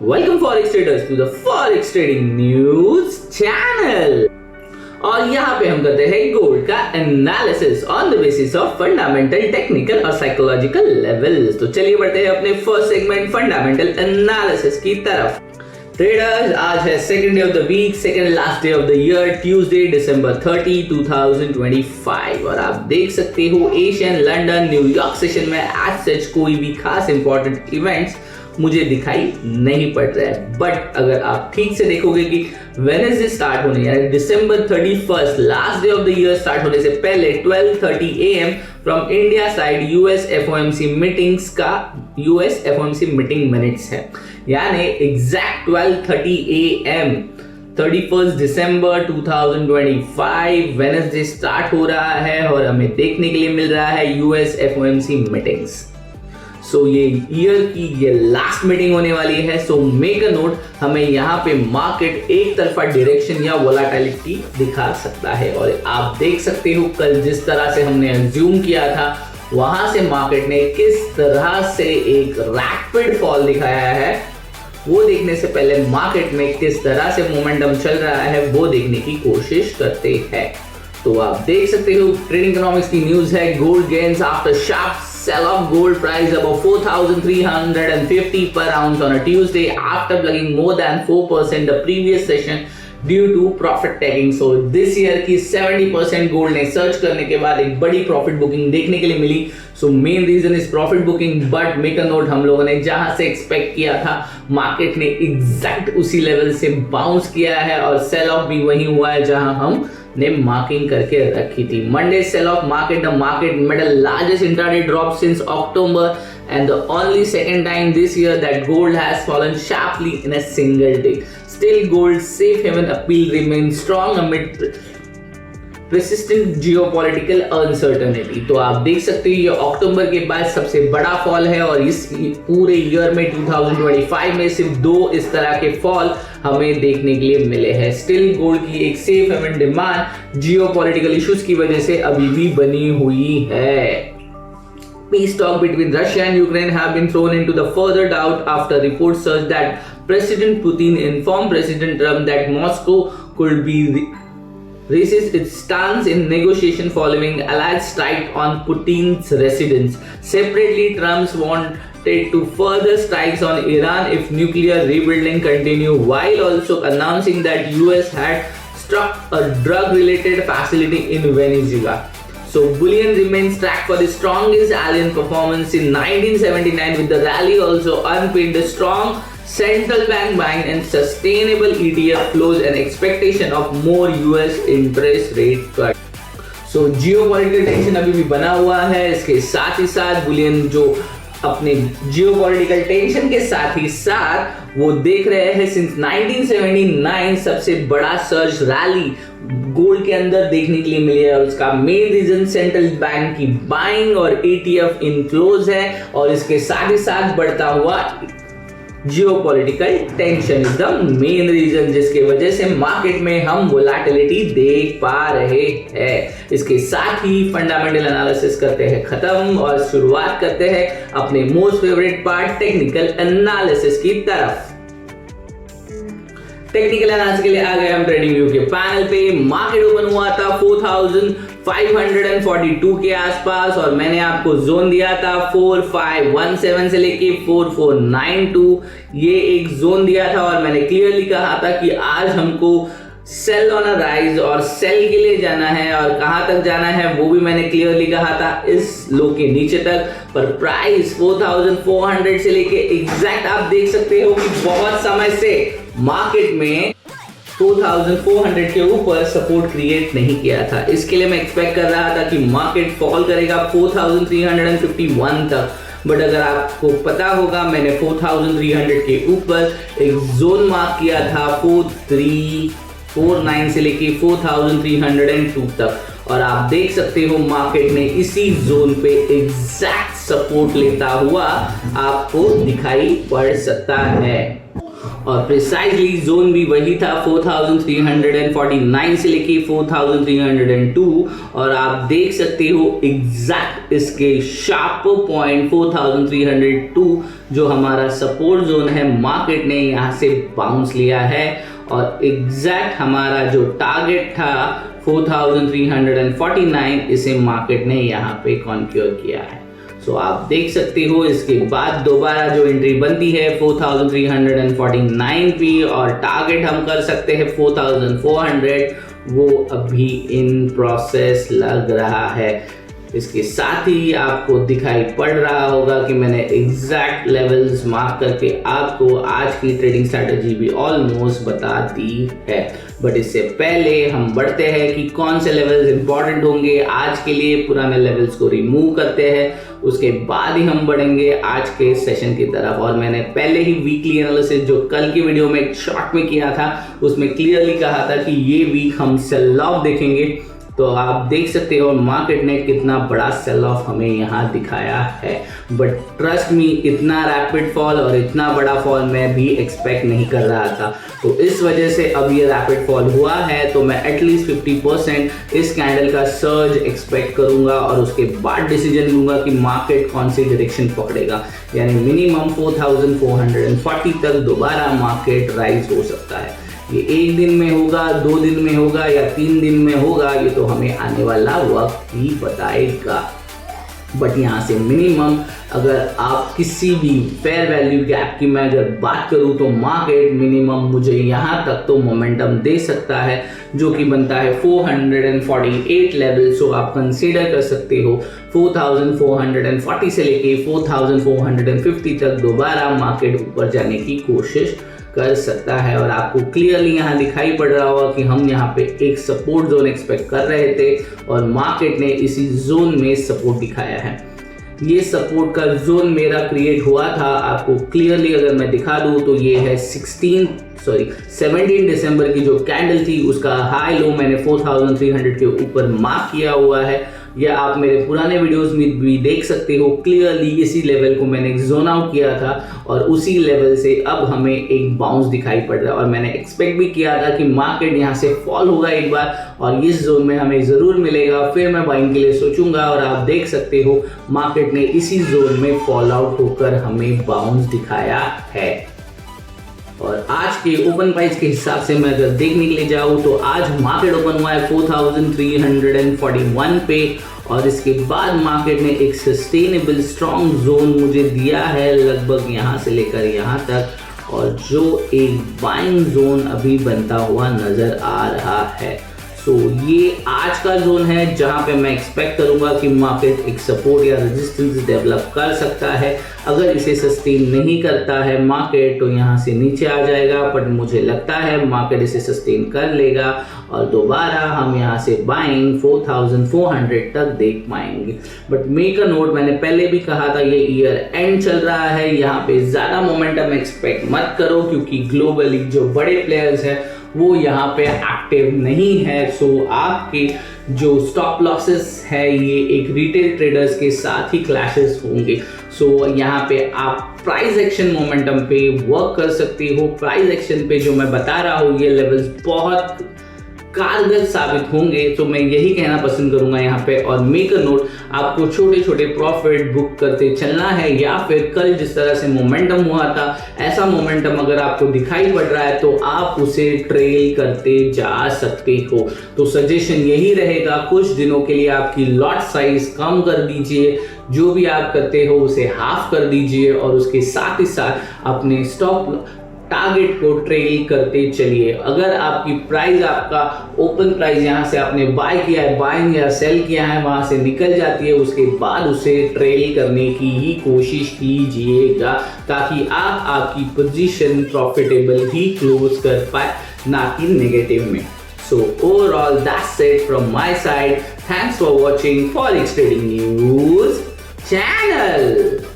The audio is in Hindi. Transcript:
Welcome forex traders to the forex trading news channel. और यहाँ पे हम करते हैं गोल्ड का analysis on the basis of fundamental, technical और साइकोलॉजिकल लेवल्स। तो चलिए बढ़ते हैं अपने फर्स्ट सेगमेंट फंडामेंटल एनालिसिस की तरफ। ट्रेडर्स, आज है second day of the week, second last day of the year, Tuesday December 30, 2025। और आप देख सकते हो एशियन, लंदन, न्यूयॉर्क सेशन में एज सच कोई भी खास इंपॉर्टेंट इवेंट्स मुझे दिखाई नहीं पड़ रहा है। बट अगर आप ठीक से देखोगे कि वेडनेसडे स्टार्ट होने यानी दिसंबर 31 last day of the year start होने से पहले 12:30 AM from India side US FOMC meetings का यूएस एफओएमसी मीटिंग मिनट्स है, यानी exact 12:30 AM 31 December 2025 Wednesday start हो रहा है और हमें देखने के लिए मिल रहा है यूएस एफओएमसी मीटिंग्स। सो ये ईयर की ये लास्ट मीटिंग होने वाली है। सो मेक अ नोट, हमें यहाँ पे मार्केट एक तरफा डायरेक्शन या वोलेटिलिटी दिखा सकता है। और आप देख सकते हो कल जिस तरह से हमने अज्यूम किया था वहां से मार्केट ने किस तरह से एक रैपिड फॉल दिखाया है, वो देखने से पहले मार्केट में किस तरह से मोमेंटम चल रहा है वो देखने की कोशिश करते हैं। तो आप देख सकते हो ट्रेडिंग इकोनॉमिक्स की न्यूज है, gold gains after sharp sell off, gold price above 4,350 per ounce on a Tuesday after plugging more than 4% the previous session due to profit taking. So this year की 70% गोल्ड ने सर्च करने के बाद एक बड़ी प्रॉफिट बुकिंग देखने के लिए मिली। So main reason is profit booking, but make a note, हम लोगों ने जहां से एक्सपेक्ट किया था मार्केट ने एग्जैक्ट उसी लेवल से बाउंस किया है और सेल ऑफ भी वही हुआ है जहां हम ने मार्किंग करके रखी थी। Monday cell of market, the market made a largest intraday drop since October and the only second time this year that gold has fallen sharply in a single day. Still, gold's safe haven appeal remains strong amid persistent geopolitical uncertainty. तो आप देख सकते हो ये अक्टूबर के बाद सबसे बड़ा फॉल है और इस पूरे ईयर में 2025 में सिर्फ 2 इस तरह के फॉल हमें देखने के लिए मिले हैं। स्टिल गोल्ड की एक safe haven demand geopolitical issues की वजह से अभी भी बनी हुई है। Peace talk between Russia and Ukraine have been thrown into the further doubt after reports surged that President Putin informed President Trump that Moscow could be raises its stance in negotiation following alleged strike on Putin's residence. Separately, Trump wanted to further strikes on Iran if nuclear rebuilding continue, while also announcing that US had struck a drug-related facility in Venezuela. So bullion remains tracked for the strongest alien performance in 1979, with the rally also unpinned the strong central bank buying and sustainable ETF flows and expectation of more US interest rate cut. So geopolitical tension अभी भी बना हुआ है। इसके साथ ही साथ बुलियन जो अपने जियोपॉलिटिकल टेंशन के साथ ही साथ वो देख रहे हैं सिंस 1979 सबसे बड़ा सर्ज रैली गोल्ड के अंदर देखने के लिए मिली है। और उसका मेन रीजन सेंट्रल बैंक की बाइंग और ETF इनफ्लोज है और इसके साथ ही साथ बढ़ता हुआ geopolitical tension is the main reason जिसके वजह से मार्केट में हम वोलेटिलिटी देख पा रहे हैं। इसके साथ ही फंडामेंटल एनालिसिस करते हैं खत्म और शुरुआत करते हैं अपने most favourite part technical analysis की तरफ। टेक्निकल एनालिसिस के लिए आ गए हम ट्रेडिंग व्यू के पैनल पे। मार्केट ओपन हुआ था 4542 के आसपास और मैंने आपको जोन दिया था 4517 से लेके 4492, ये एक जोन दिया था और मैंने क्लियरली कहा था कि आज हमको सेल ऑन अ राइज और सेल के लिए जाना है और कहां तक जाना है वो भी मैंने क्लियरली कहा था, इस लो के नीचे तक। पर प्राइस 4400 से लेके एग्जैक्ट आप देख सकते हो कि बहुत समय से मार्केट में 4400 के ऊपर सपोर्ट क्रिएट नहीं किया था। इसके लिए मैं एक्सपेक्ट कर रहा था कि मार्केट फॉल करेगा 4351 तक, बट अगर आपको पता होगा मैंने 4300 के ऊपर एक जोन मार्क किया था 4349 से लेके 4302 तक और आप देख सकते हो मार्केट ने इसी जोन पे एग्जैक्ट सपोर्ट लेता हुआ आपको दिखाई पड़ सकता है। और प्रिसाइजली जोन भी वही था 4349 से लेके 4302, और आप देख सकते हो एग्जैक्ट इसके शार्प पॉइंट 4302 जो हमारा सपोर्ट जोन है, मार्केट ने यहाँ से बाउंस लिया है, और एग्जैक्ट हमारा जो टारगेट था 4349 इसे मार्केट ने यहाँ पे कॉन्क्योर किया है। सो आप देख सकते हो इसके बाद दोबारा जो एंट्री बनती है 4349 पे, और टारगेट हम कर सकते हैं 4400, वो अभी इन प्रोसेस लग रहा है। इसके साथ ही आपको दिखाई पड़ रहा होगा कि मैंने एग्जैक्ट लेवल्स मार्क करके आपको आज की ट्रेडिंग स्ट्रैटेजी भी ऑलमोस्ट बता दी है। बट इससे पहले हम बढ़ते हैं कि कौन से लेवल्स इंपॉर्टेंट होंगे आज के लिए, पुराने लेवल्स को रिमूव करते हैं, उसके बाद ही हम बढ़ेंगे आज के सेशन की तरफ। और मैंने पहले ही वीकली एनालिसिस जो कल की वीडियो में शॉर्ट में किया था उसमें क्लियरली कहा था कि ये वीक हम सेल ऑफ देखेंगे, तो आप देख सकते हो मार्केट ने कितना बड़ा सेल ऑफ हमें यहाँ दिखाया है। बट ट्रस्ट मी, इतना रैपिड फॉल और इतना बड़ा फॉल मैं भी एक्सपेक्ट नहीं कर रहा था, तो इस वजह से अब ये रैपिड फॉल हुआ है, तो मैं एटलीस्ट 50% इस कैंडल का सर्ज एक्सपेक्ट करूंगा, और उसके बाद डिसीजन लूंगा कि मार्केट कौन सी डायरेक्शन पकड़ेगा। यानी मिनिमम 4440 तक दोबारा मार्केट राइज हो सकता है। ये एक दिन में होगा, 2 दिन में होगा या 3 दिन में होगा, ये तो हमें आने वाला वक्त ही बताएगा। बट यहाँ से मिनिमम अगर आप किसी भी फेयर वैल्यू गैप की मैं अगर बात करूँ तो मार्केट मिनिमम मुझे यहाँ तक तो मोमेंटम दे सकता है, जो कि बनता है 448 लेवल। सो आप कंसीडर कर सकते हो 4440 से लेके 4450 तक दोबारा मार्केट ऊपर जाने की कोशिश कर सकता है। और आपको क्लियरली यहाँ दिखाई पड़ रहा होगा कि हम यहाँ पे एक सपोर्ट जोन एक्सपेक्ट कर रहे थे, और मार्केट ने इसी जोन में सपोर्ट दिखाया है। ये सपोर्ट का जोन मेरा क्रिएट हुआ था, आपको क्लियरली अगर मैं दिखा दूँ तो ये है 17 दिसंबर की जो कैंडल थी, उसका हाई लो मैंने 4300 के ऊपर मार्क किया हुआ है। या आप मेरे पुराने वीडियोस में भी देख सकते हो, क्लियरली इसी लेवल को मैंने जोन आउट किया था, और उसी लेवल से अब हमें एक बाउंस दिखाई पड़ रहा है। और मैंने एक्सपेक्ट भी किया था कि मार्केट यहाँ से फॉल होगा एक बार, और इस जोन में हमें ज़रूर मिलेगा, फिर मैं बाइंग के लिए सोचूंगा। और आप देख सकते हो मार्केट ने इसी जोन में फॉल आउट होकर हमें बाउंस दिखाया है। और आज के ओपन प्राइस के हिसाब से मैं अगर देखने के लिए जाऊँ तो आज मार्केट ओपन हुआ है 4341 पे, और इसके बाद मार्केट ने एक सस्टेनेबल स्ट्रॉन्ग जोन मुझे दिया है लगभग यहाँ से लेकर यहाँ तक, और जो एक बाइंग जोन अभी बनता हुआ नजर आ रहा है। सो ये आज का जोन है जहां पे मैं एक्सपेक्ट करूंगा कि मार्केट एक सपोर्ट या रेजिस्टेंस डेवलप कर सकता है। अगर इसे सस्टेन नहीं करता है मार्केट तो यहाँ से नीचे आ जाएगा, बट मुझे लगता है मार्केट इसे सस्टेन कर लेगा, और दोबारा हम यहाँ से बाइंग 4400 तक देख पाएंगे। बट मेक अ नोट, मैंने पहले भी कहा था ये ईयर एंड चल रहा है, यहाँ पे ज़्यादा मोमेंटम एक्सपेक्ट मत करो, क्योंकि ग्लोबली जो बड़े प्लेयर्स हैं वो यहाँ पे एक्टिव नहीं है। सो आपके जो स्टॉप लॉसेस है ये एक रिटेल ट्रेडर्स के साथ ही क्लैशेस होंगे। सो यहाँ पे आप प्राइस एक्शन मोमेंटम पे वर्क कर सकते हो। प्राइस एक्शन पे जो मैं बता रहा हूँ ये लेवल्स बहुत कारगर साबित होंगे, तो मैं यही कहना पसंद करूंगा यहाँ पे। और मेक अ नोट, आपको छोटे छोटे प्रॉफिट बुक करते चलना है, या फिर कल जिस तरह से मोमेंटम हुआ था ऐसा मोमेंटम अगर आपको दिखाई पड़ रहा है तो आप उसे ट्रेल करते जा सकते हो। तो सजेशन यही रहेगा, कुछ दिनों के लिए आपकी लॉट साइज कम कर दीजिए, जो भी आप करते हो उसे हाफ कर दीजिए, और उसके साथ ही साथ अपने स्टॉप टारगेट को ट्रेल करते चलिए। अगर आपकी प्राइस, आपका ओपन प्राइस यहाँ से आपने बाय किया है, बाइंग या सेल किया है, वहां से निकल जाती है, उसके बाद उसे ट्रेल करने की ही कोशिश कीजिएगा, ताकि आप आपकी पोजीशन प्रॉफिटेबल ही क्लोज कर पाए, ना कि नेगेटिव में। So overall that's it from my side. Thanks for watching Forex Trading News channel.